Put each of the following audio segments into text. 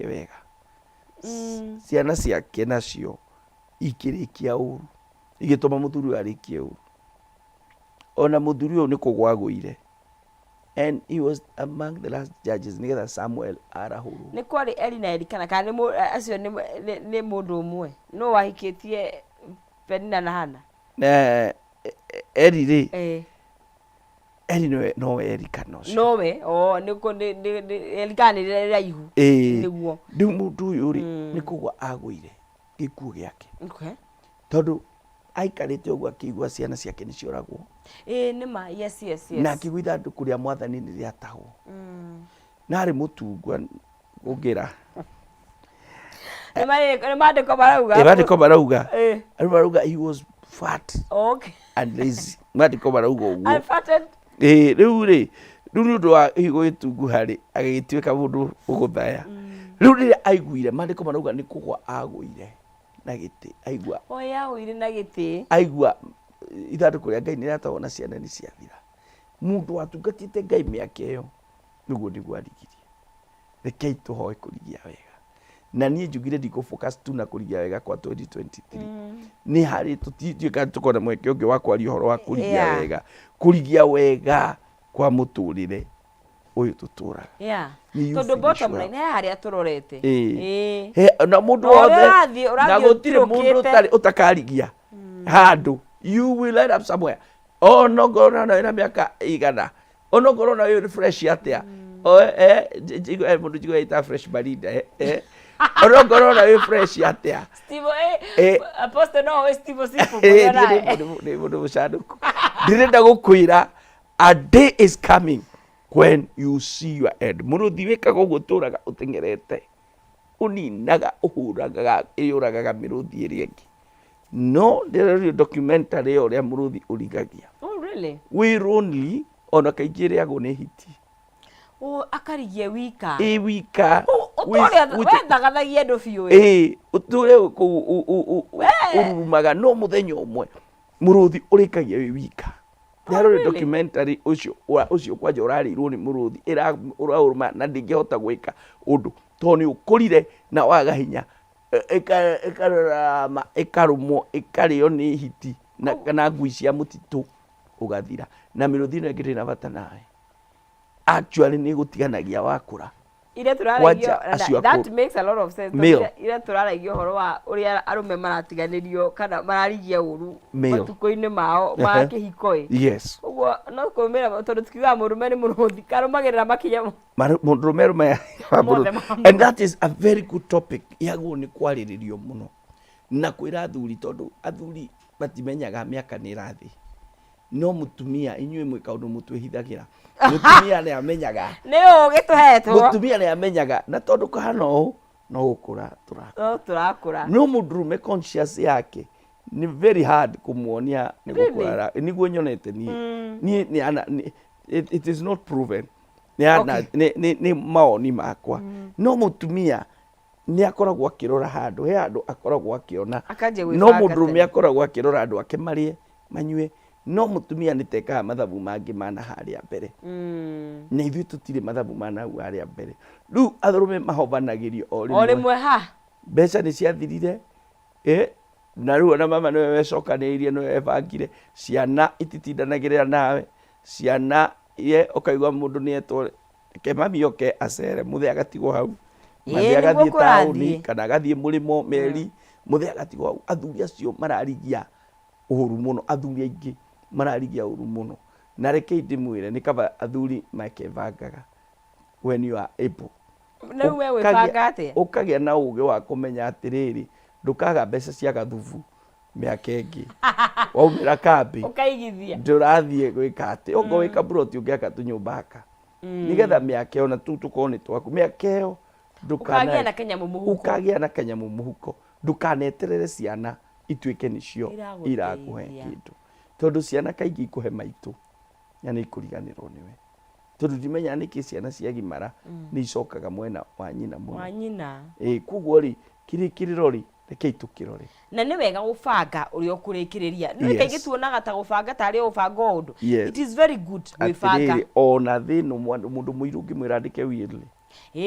wega ciana ciake nacio ikirikia uru igituma muthuri arikie uru ona muthuri uyu ni kugwagwire and he was among the last judges nigetha Samuel arahuru ni kwari eri na erikana kana ni acio ni mundu umwe no wahikitie Penina na Hana na eri ri eri no erikana ucio nowe niko erikana ni raihu niguo ndu mundu uyu ri ni kugwa agwire gikuo giake okay tondu aikarite ogwa kigwa ciana ciake ni cioragwo nima yes na kigwitha ndu kuria mwathani ni riatahwo na ari mutungwa ugira Mandiko barauga barauga he was fat okay and lazy mandiko barauga uguo unfatted riu ndu wa higo itungu hari agituika mundu uguthaya riu ri aiguire mandiko barauga ni kugwa agwire na giti aigua uire na giti aigua ithanduku ria Ngai ni riatahwo na ciana ni ciathira mundu atungatite Ngai miaka iyo niguo ndigwa rigirie rekei tuhoe kurigia wega na nie njugire ndiko focus tu na kurigia wega kwa 2023 ni hari tutituika tukona mweke ungi wa kwaria horo wa kurigia wega kurigia wega kwa muturire uyu tuturaga tondu bottom line hari aturorete na mundu wothe na gutire mundu utakarigia handu you will end up somewhere no ngorona na miaka igana no ngorona you fresh atia mundu jigo ita fresh barida no ngorona you fresh atia Steve apostle no Steve sipo bora ni mundu mushaduku ndirenda gukwira a day is coming when you see your end muruthi wikaga uguo turaga utengerete uninaga uhuraga iyuraga miruthi iri ingi no there documentary uria muruthi urigagia really we only ona kaingire ago ne hiti akarigie wika wika wendagathagia ndo biu uture urumaga no muthenya umwe muruthi urikagia wika there documentary ucio kwanja urarirwo ni muruthi urauruma na ndingihota gwika undu to ni ukurire na waga hinya ikarumwo ikario ni hiti na ngui cia mutitu ugathira na miruthi no ngire na bata nawe actually ni gutiganagia wakura ire turaragio that makes a lot of sense ire turaragio horo wa uria arume maratiganirio kana mararigia uru matuko-ini mao ma kihikoi yes uguo no kumira tondu tukiuga murume ni muruthi karumagirira makinya murume and that is a very good topic yaguo ni kwariririo muno na kwira athuri tondu athuri batimenyaga miaka ni rathi no mutumia inyuĩ mwĩ kaundu mutwĩhithagira mutumia nĩ amenyaga nĩ ũgĩtũhetwo mutumia nĩ amenyaga na tondu kahana ũũ no gũkũra turakũra no mũndũrũme conscious yake ni very hard kumuonia ni gũkũra niguo nyonete ni it is not proven ni maoni makwa no mutumia ni akoragwo akirora handu he handu akoragwo akiona no mũndũrũme akoragwo akirora andu ake marie manyue no mutumia ni tekaga mathabu mangi mana haria mbere na ithuĩ tutire mathabu mana hau haria mbere riu athurume mahobanagirio o rimwe ha mbeca ni ciathirire na riu ona mama niwe wecokanĩirie niwe webangire ciana ititindanagĩrĩra nawe ciana ukaigua mundu ni etwo ke mami oke acere muthe agatigwo hau mami agathie tauni kana agathie murimo meri muthe agatigwo hau athuri acio mararigia uhuru muno athuri aingi mararigia uru muno na rekei ndimwire ni kaba athuri makevangaga when you are able na wewe webangate ukagia na uge wa kumenya atiriri ndukaga mbeca cia gathubu miaka ingi waumira kambi ukaigithia ndurathie gwika ati ongo wika broti ungiaka tunyumbaka nigetha miaka ona tukone twaku miaka iyo ukagia na kanyamu muhuko ukagia na kanyamu muhuko ndukaneterere ciana ituike nicio irakuhe kindu tondu ciana kaingi ikuhe maitu nyana ikuriganirwo niwe tondu ndimenya niki ciana ciagimara ni icokaga mwena wa nyina muno wa nyina kuguo ri kirikiriro rekei tukirore na ni wega gubanga uri okurikiriria ni kaingi tuonaga ta gubanga tari ubanga undu it is very good gwibanga ona thino mundu muiru ngimwira ndike wirly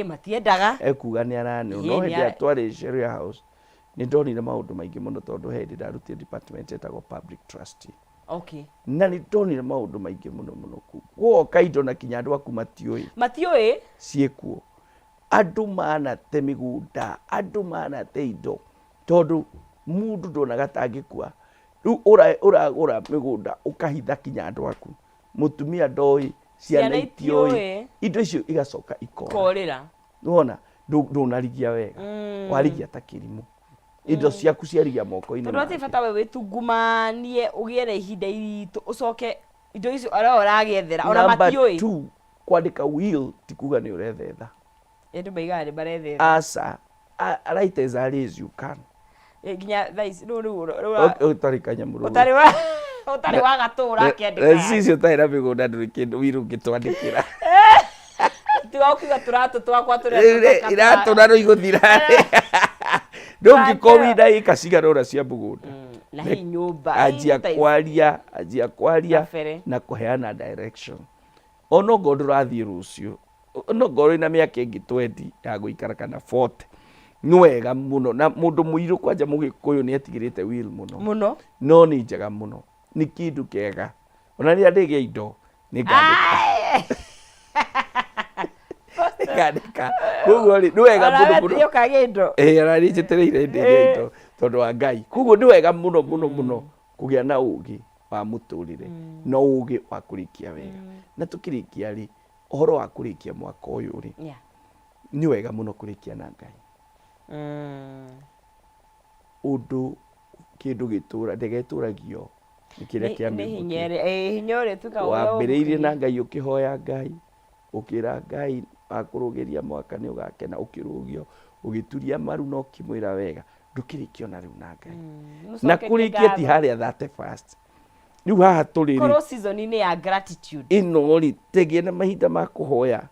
matiendaga ekuga nĩ arane no hĩndĩ ya twarĩ Sheria House nĩ ndonire maũndũ maingĩ mũno tondũ hĩndĩ ndarutire department etagwo public trustee. Okay. Na nĩ ndonire maũndũ maingĩ mũno guoka indo na kinya andũ aku matiũĩ ciĩkuo andũ manate mĩgũnda andũ manate indo tondũ mũndũ ndonaga tangĩkua rĩu ũragũra mĩgũnda ũkahitha kinya andũ aku mũtumia ndoĩ ciana itiũĩ indo icio igacoka ikorĩra nĩwona ndũnarigia wega warigia ta kĩrimũ indo ciaku ciarigia moko-inĩ tondũ atĩ bata we wĩtungumanie ũgĩe na ihinda iritũ ũcoke indo icio ũragĩethera ona matiũĩ. 2 kwandĩka will ti kuga nĩ ũrethetha andũ maigaga nĩ marethetha asa write as early as you can nginya thaa ici ũtarĩ kanyamũrũ ũtarĩ wa gatũra akĩandĩka cicio ũtarĩ na mĩgũnda ndũrĩ kĩndũ will ũngĩtwandĩkĩra tiga ũkiuga tũratũ twakwa tũrĩa iratũ na igũthira ndũngĩkorwo na ika cigana ũra cia mũgũnda na hii nyũmba anjia kwaria na kũheana direction ono ngoro rathiĩ rũciũ no ngoro ina mĩaka ĩngĩ 20 ya gũikara kana 40 nĩ wega mũno na mũndũ mũirũ kwanja mũgĩkũyũ nĩ atigĩrĩte will mũno no nĩ njega mũno nĩ kĩndũ kega ona rĩrĩa ndĩgĩa indo nĩ ngandĩka koguo nĩ wega mũno ona nĩ njetereire ndĩgĩa indo tondũ wa Ngai koguo nĩ wega mũno kũgĩa na ũũgĩ wa mũtũrĩre na ũũgĩ wa kũrĩkia wega na tũkĩrĩkia rĩ ũhoro wa kũrĩkia mwaka ũyũ rĩ nĩ wega mũno kũrĩkia na Ngai ũndũ kĩndũ gĩtũra ndĩgetũragio nĩ kĩrĩa kĩa mĩhinya wambĩrĩirie na Ngai ũkĩhoya Ngai ũkĩra Ngai akũrũgĩria mwaka nĩ ũgakena ũkĩrũgio ũgĩturia maru no kĩmwĩra wega ndũkĩrĩkio na rĩu na Ngai na kũrĩkia ti harĩa 31st rĩu haha tũrĩ korwo season-inĩ ya gratitude ino rĩ tegia na mahinda ma kũhoya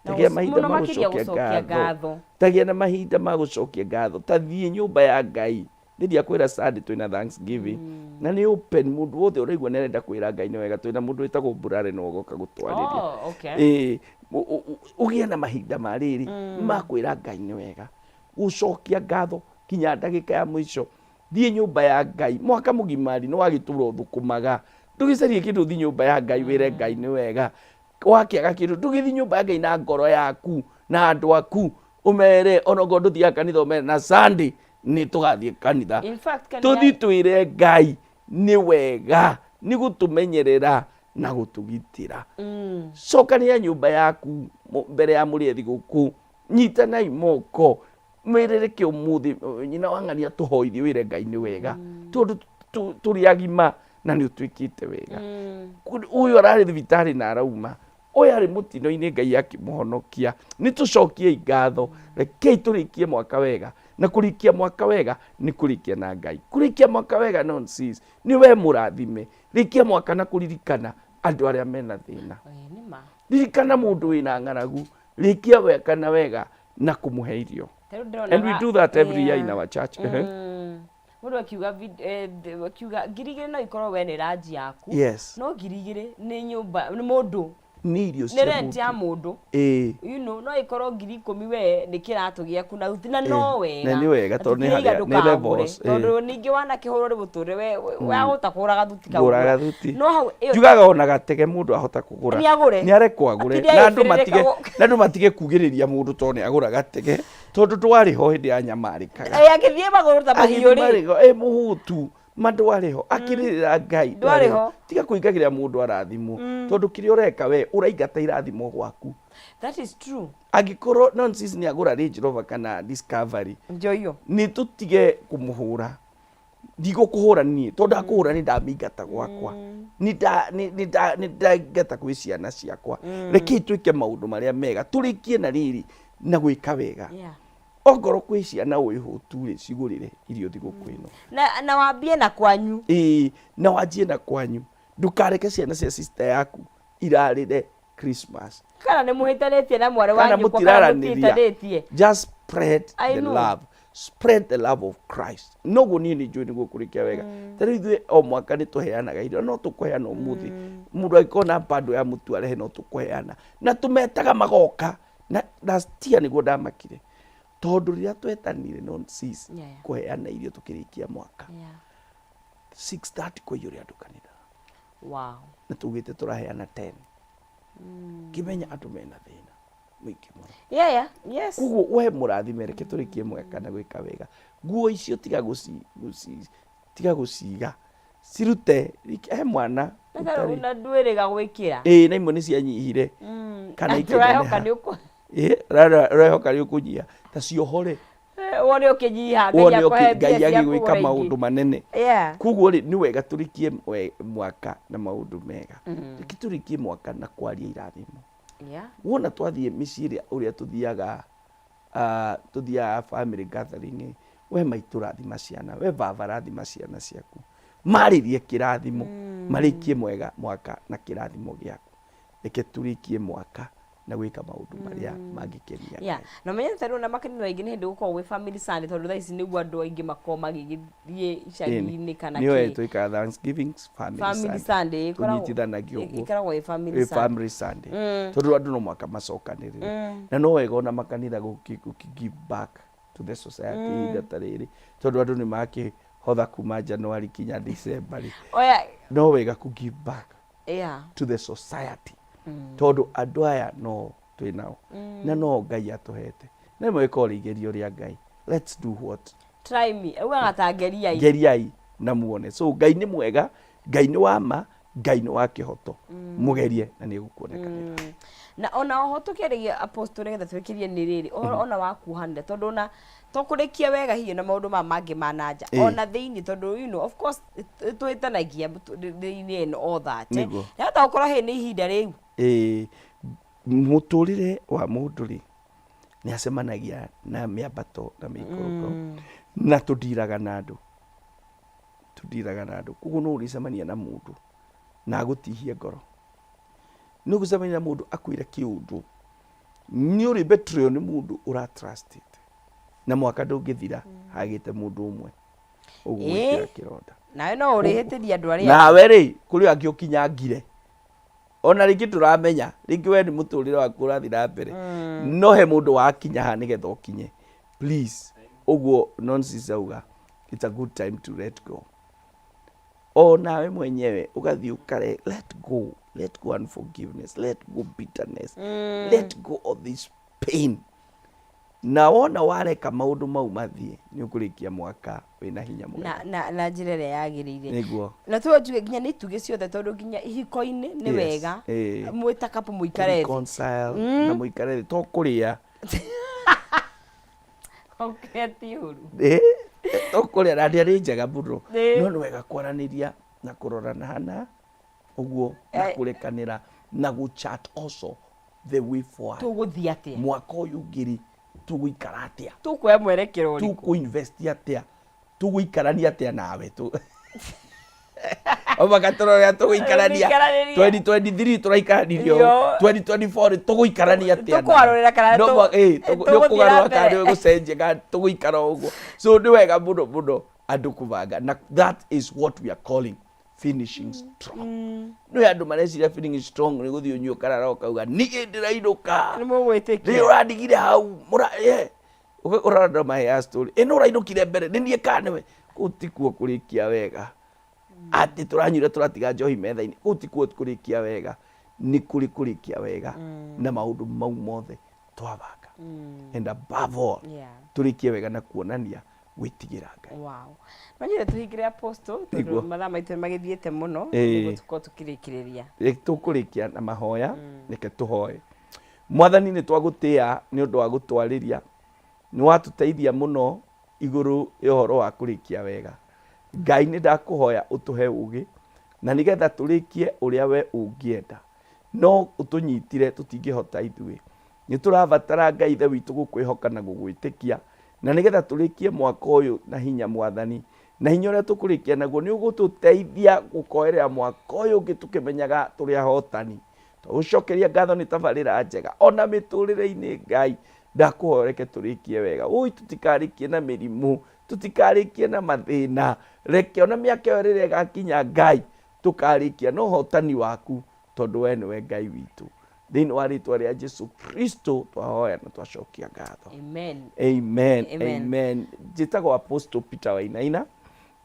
tegia mahinda ma gũcokia ngatho tegia na mahinda ma gũcokia ngatho tathiĩ nyũmba ya Ngai rĩrĩa kwĩra Sunday twĩna Thanksgiving na nĩ open mũndũ wothe ũraigua nĩ arenda kwĩra Ngai nĩ wega twĩna mũndũ wĩtagwo Burare no goka gũtwarĩria ũgĩe na mahinda ma rĩrĩ ma kwĩra Ngai nĩ wega gũcokia ngatho kinya ndagĩka ya mũico thiĩ nyũmba ya Ngai mwaka mũgimari no wagĩtũra ũthũkũmaga ndũgĩcarie kĩndũ thiĩ nyũmba ya Ngai wĩre Ngai nĩ wega wakĩaga kĩndũ ndũgĩthiĩ nyũmba ya Ngai na ngoro yaku na andũ aku ũmere ona ngoro ndũthiaga kanitha ũmere na Sunday nĩ tũgathiĩ kanitha tũthiĩ twĩre Ngai nĩ wega nĩ gũtũmenyerera na gũtũgitĩra cokania nyũmba yaku mbere ya mũrĩe thigũkũ nyitanai moko mwĩrĩrĩke ũmũthĩ nyina wang'ania tũhoithie wĩre Ngai nĩ wega tondũ tũrĩ agima na nĩ ũtwĩkĩte wega ũyũ ararĩ thibitarĩ na arauma ũyũ arĩ mũtino-inĩ Ngai akĩmũhonokia nĩ tũcokie ngatho rekei tũrĩkie mwaka wega na kũrĩkia mwaka wega nĩ kũrĩkia na Ngai kũrĩkia mwaka wega nonsense nĩ we mũrathime rĩkia mwaka na kũririkana andũ arĩa mena thĩna ririkana mũndũ wĩna ng'aragu rĩkia weka na wega na kũmũhe irio and we do that every year in our church mũndũ akiuga ngirigĩrĩ no ikorwo we nĩ ranji yaku no ngirigĩrĩ nĩ nyũmba nĩ mũndũ nĩ irio cia mũndũ nĩ rent ya mũndũ you know no ikorwo 10,000 we nĩ kĩratũ gĩaku na no wega na nĩ wega tondũ nĩ harĩa nĩ levels tondũ ningĩ wana kĩhũrwo nĩ mũtũrĩre we wahota kũgũra gathuti kũgũra gathuti no hau njugaga ona gatege mũndũ ahota kũgũra nĩ arekwo agũre na andũ matige kugĩrĩria mũndũ tondũ nĩ agũra gatege tondũ twarĩ ho hĩndĩ ya nyamarĩkaga agĩthiĩ magũrũ ta mahiũ rĩ mũhutu mandwarĩ ho akĩrĩrĩra Ngai ndwarĩ ho tiga kũingagĩrĩra mũndũ arathimwo tondũ kĩrĩa ũreka we ũraingata irathimo gwaku that is true angĩkorwo nonsense nĩ agũra Range Rover kana Discovery njoyo nĩ tũtige kũmũhũra ndigũkũhũra niĩ tondũ ndakũhũra nĩ ndamĩingata gwakwa nĩ ndaingata gwĩ ciana ciakwa rekei twĩke maũndũ marĩa mega tũrĩkie na rĩrĩ na gwĩka wega ongoro kwĩ ciana wĩhũtu rĩ cigũrĩre irio thigũkũ ĩno na wambie na kwanyu na wanjie na kwanyu ndukareke ciana cia sister yaku irarĩre Christmas kana nĩ mũhĩtanĩtie na mwarĩ wanyu kana mũtitanĩtie just spread the love of Christ noguo niĩ nĩ njũĩ nĩguo kũrĩkia wega tarĩu ithuĩ o mwaka nĩ tũheanaga irio no tũkũheana ũmũthĩ mũndũ angĩkorwo na bando ya mũtu arehe no tũkũheana na tũmetaga magoka na stia niguo ndamakire tondu riria twetanire non-cis kuheana irio tukirikia mwaka 6:30 kwa iyo andu kanitha na tugite turaheana 10 kimenya andu mena thina mwingi muno kuguo we murathime reke turikie mwaka na gwika wega nguo icio tiga guciga cirute he mwana na ndwiriga gwikira na imwe ni cianyihire kana irahoka ni uko urahoka ni ukunyia ta ciohore wone ukinyiha Ngai agigwika maundu manene kuguo ni wega turikie mwaka na maundu mega reke turikie mwaka na kwaria irathimo wona twathie miciria uria tuthiaga family gathering we maitu rathima ciana we baba rathima ciana ciaku maririe kirathimo marikie mwega mwaka na kirathimo giaku reke turikie mwaka na gwika maundu maria mangikeria na menyete runa makanitha ingi ni hindi gukorwo gwi family Sunday tondu thaa ici niguo andu aingi makoo magigithie icagi-ini kana niyo twika Thanksgiving family Sunday kunyitithanagio ikoragwo i family Sunday tondu andu no mwaka macokanirire na no wega ona makanitha give back to the society that riri tondu andu ni makihotha kuma January kinya December no wega ku give back to the society tondu andu aya no twinao na no Ngai atuhete na mweka origerio ria Ngai let's do what try me uga geriai na muone so Ngai ni mwega Ngai ni wa ma Ngai ni wa kihoto mugerie na ni gukuonekanira na ona oho tukirigia apostle getha twikirie ni riri ona wakuhanire tondu na tokurikia wega hiyo na maundu mangi mananja ona thiini tondu of course twitanagia thiini and all that ya ta ukora he ni ihinda riu muturire wa mundu ri ni acemanagia na miambato na miikoro na tudiraga na andu kuguo no uricemania na mundu na agutihie ngoro no gucemania na mundu akwire kiundu ni uri betrayal ni mundu ura trusted na mwaka ndungithira hagite mundu umwe uguo ikira kironda nawe no urihitiria andu aria nawe ri kuri angi ukinyangire ona ringi turamenya ringi we ni muturire waku urathira mbere no he mundu wakinya ha nigetha ukinye please uguo nonsense auga it's a good time to let go nawe mwenyewe ugathi ukare let go unforgiveness, let go bitterness, let go of this pain. Na wona wareka maundu mau mathie ni ukurikia mwaka wina hinya mwega na njirere yagirire niguo na tu njuge nginya ni tuge ciothe tondu nginya ihiko-ini ni wega mwita kapu muikare na muikare to kuria oketi uru to kuria na ndi njega muno no ni wega kwaraniria na kurorana hana uguo na kurekanira na gu chat also the way forward tuguthia atia mwaka uyu ngiri tuguikara atia tukuya mwerekero uriku tukuinvest atia tuguikarania atia nawe Omagatoro tuguikarania 2023 turaikaranirio 2024 tuguikarania atia tukwarorera kana tukugarura kana gucenjia kana tuguikara uguo so ni wega muno andu kubanga na that is what we are calling finishing strong. No andu mareciria finishing strong ni guthii unyu karara ukauga ni ndirainduka ni mugwitikia ni uradigire hau uraranda my story ino urainukire mbere ni nie kanewe utikuo kurikia wega ati turanyure turatiga njohi metha-ini utikuo kurikia wega ni kurikia wega na maundu mau mothe twabanga and above all turikie wega na kuonania gwitigira Ngai. Wow. Manyire tuhigire apostle tondu mathaa maitu magithiete muno niguo tuko tukirikiriria. Tukurikia na mahoya reke tuhoe. Mwathani ni twagutia ni undu wa gutwariria ni watuteithia muno iguru ihoro wa kurikia wega. Ngai ni ndakuhoya utuhe ugi na nigetha turikie uria we ungienda no utunyitire tutingihota ithui ni turabatara Ngai ithe witu gukwihoka na gugwitikia na nigetha turikie mwaka uyu na hinya Mwathani na hinya uria tukurikia naguo ni ugututeithia gukoerera mwaka uyu ngitukimenyaga turi ahotani tugucokeria ngatho ni tabarira njega ona miturire-ini Ngai ndakuhoreke turikie wega ui tutikarikie na mirimu tutikarikie na mathina reke ona miaka iyo riria gakinya Ngai tukarikia no hotani waku tondu we niwe Ngai witu thĩinĩ wa rĩtwa rĩa Jesu Kristo twahoya na twacokia ngatho. Amen. Amen. Amen. Amen. Njĩtagwo Apostle Peter Wainaina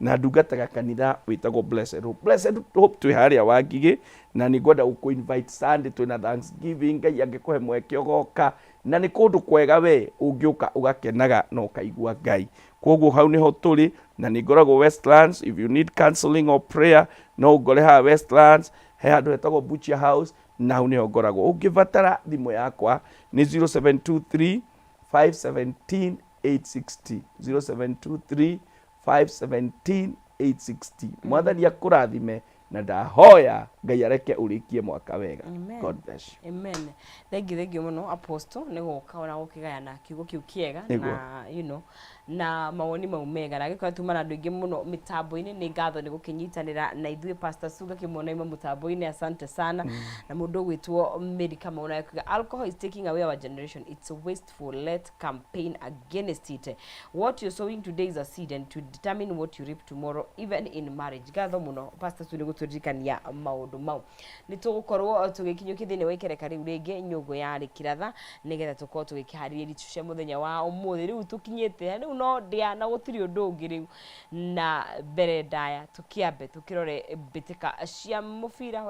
na ndungataga kanitha wĩtagwo Blessed Hope. Blessed Hope twĩ harĩa Wangigĩ na nĩ ngwenda gũkũ invite Sunday twĩna Thanksgiving, Ngai angĩkũhe mweke ũgoka na nĩ kũndũ kwega we ũngĩũka ũgakenaga na ũkaigua Ngai. Koguo hau nĩho tũrĩ na nĩ ngoragwo Westlands. If you need counseling or prayer no ngore haha Westlands he handũ hetagwo Butcher House na hau nĩho ngoragwo. Ũngĩbatara thimũ yakwa nĩ 0723 517 860 0723 517 860. Mwathani akũrathime na ndahoya Ngai areke ũrĩkie mwaka wega. Amen. God bless you. Amen. Thank you muno Apostle nĩ gũka na gũkĩgayana kiugo kĩu kĩega na you know na mawoni mau mega na gĩkorwo tuma na andũ aingĩ muno mĩtambo-inĩ. Nĩ ngatho nĩ gũkĩnyitanĩra na ithuĩ Pastor Suga kĩmona ima mũtambo-inĩ. Asante sana. Na mũndũ gwĩtwo Mary Kamau akiuga alcohol is taking away our generation, it's wasteful, let's campaign against it. What you're sowing today is a seed and to determine what you reap tomorrow, even in marriage. Ngatho muno Pastor Suga gũtũririkania maũndũ mau. Nĩ tũgũkorwo tũgĩkinyũkia thĩinĩ wa ikereka rĩu rĩngĩ nyũngũ ya Rikiratha nĩgetha tũkorwo tũgĩkĩharĩria irio cia mũthenya wa ũmũthĩ. Rĩu tũkinyĩte rĩu no ndĩa na gũtirĩ ũndũ ũngĩ rĩu na mbere ndaya tũkĩambe tũkĩrore mbĩtĩka cia mũbira.